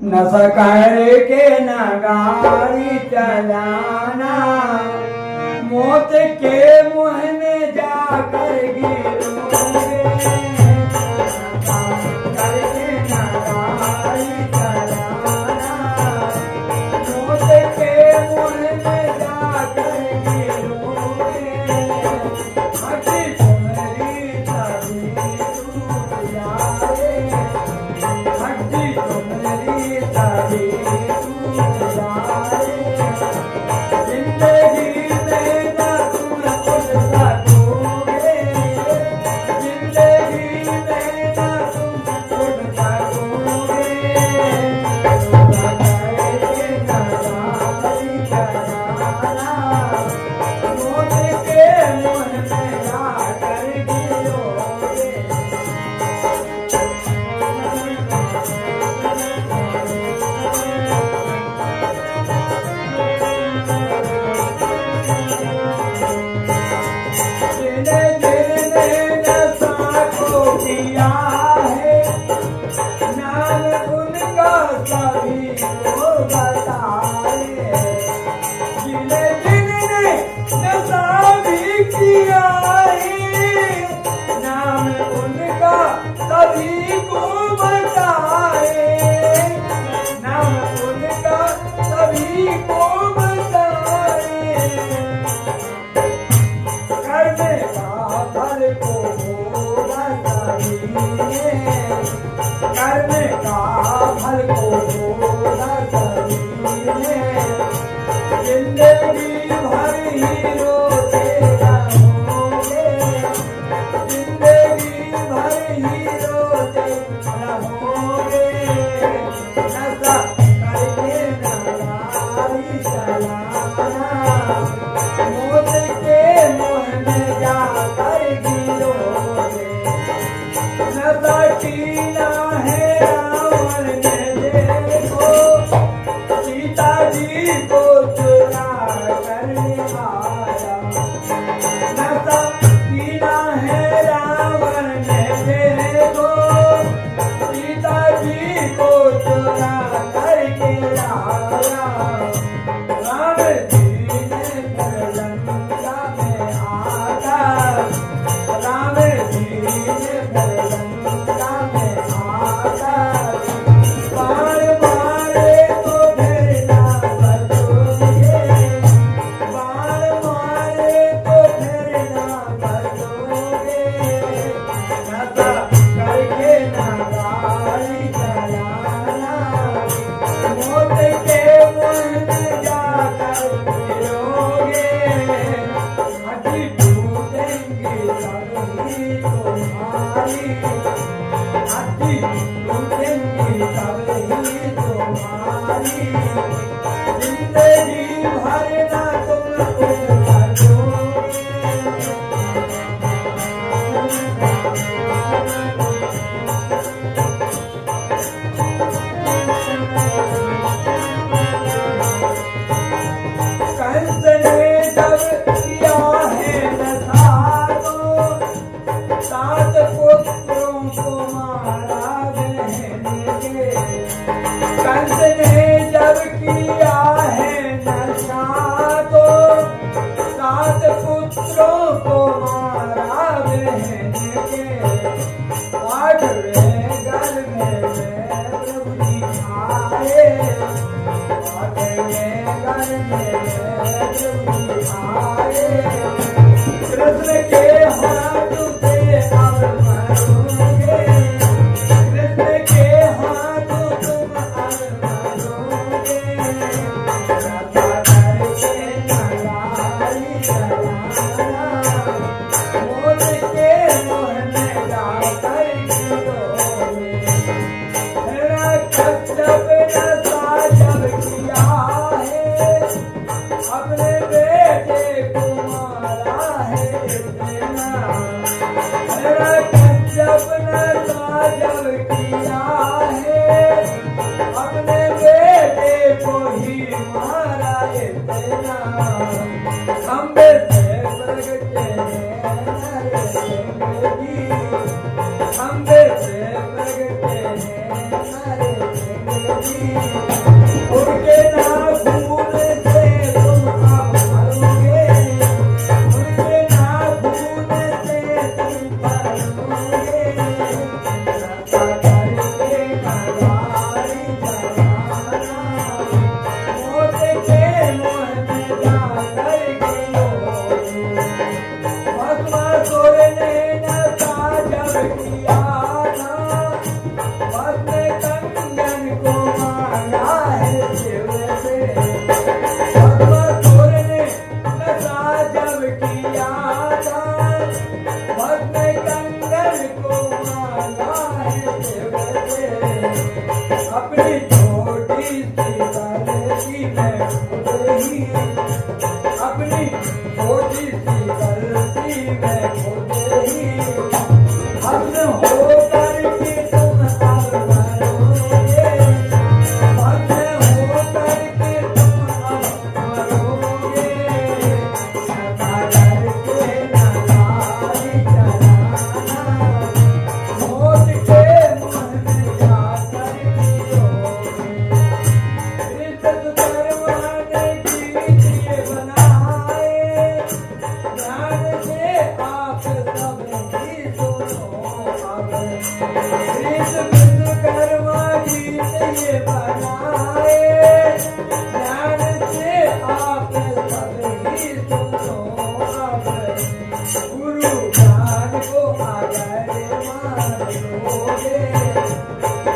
नशा करके नगारी चलाना, मौत के मुंह में जाकर गिरोगे। नशा करके नगारी चलाना, मौत के मुंह में जाकर गिरोगे। हड्डी तुम्हारी तभी टूट जाए, हड्डी तुम्हारी तभी टूट जाए। जिंदगी में न तुम खुद सकोगे, जिंदगी में न तुम खुद सकोगे। नशा करके नगारी चलाना, मौत के मुंह में जाकर गिरोगे। जिन्हें जिन्होंने नशा को किया है, नाम उनका सभी को बताए। जिन्हें जिन्होंने नशा भी किया है, नाम उनका सभी को बताए। नाम उनका सभी को बताए। करने का फल को भोगा सभी ने, करने का फल को भोगा सभी ने। जिंदगी भर ही रोते रहोगे, जिंदगी भर ही रोते रहोगे। नशा करके नगारी चलाना, मौत के मुंह में जाकर गिरोगे। नशा कीना है रावण ने देखो, सीता जी को चुरा कर आया। नशा कीना है रावण ने देखो, सीता जी को चुरा करके लाया। राम जी ने फिर लंका में आकर, राम जी ने फिर लंका में आकर, बाण मारे तो फिर ना बचोगे, बाण मारे तो फिर ना बचोगे। नशा करके नगारी चलाना, मौत के मुंह में जाकर गिरोगे। हड्डी टूटेंगी तभी तुम्हारी, हड्डी टूटेंगी तभी तुम्हारी। जिंदगी भर ना तुम खुद सकोगे। कंस ने जब किया है नशा तो, 7 पुत्रों को मारा बहन के। कंस ने जब किया है नशा उनके नाखून से तुम अब भरोगे, उनके नाखून से तुम भरोगे, सदा करके नगारी जमाना, मौत के मुँह में जाकर गिरोगे। भस्मासुर ने नशा जब किया था, भस्म कंगन को मांगा है शिव से। भस्मासुर ने नशा जब किया था, भस्म कंगन को मांगा है शिव से। अपनी छोटी सी गलती में खुद ही, अपनी छोटी सी गलती में खुद ही भस्म हो करके तुम अब मरोगे, भस्म हो करके तुम अब मरोगे, सदा करके नगारी जलाना, मौत के मुँह में जाकर गिरोगे। इस सुकर्मा ने गीत ये बनाए, ध्यान से आप सब ही सुनो अब। इस विश्वकर्मा गीत ये बनाए, ध्यान से आप सब ही सुनो अब। गुरु ज्ञान को अगर मान लोगे,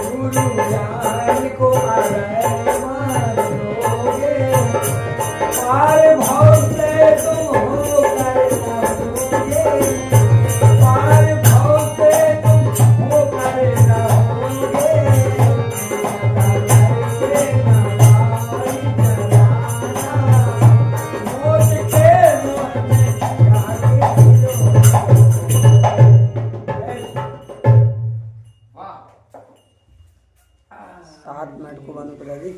गुरु ज्ञान को अगर मान लोगे, पार भाव से तुम होकर रहोगे, पार भाव से तुम होकर रहोगे, सदा करके नगारी जलाना, मौत के मुँह में जाके गिरोगे। हाथ मैट को बंद करा दी।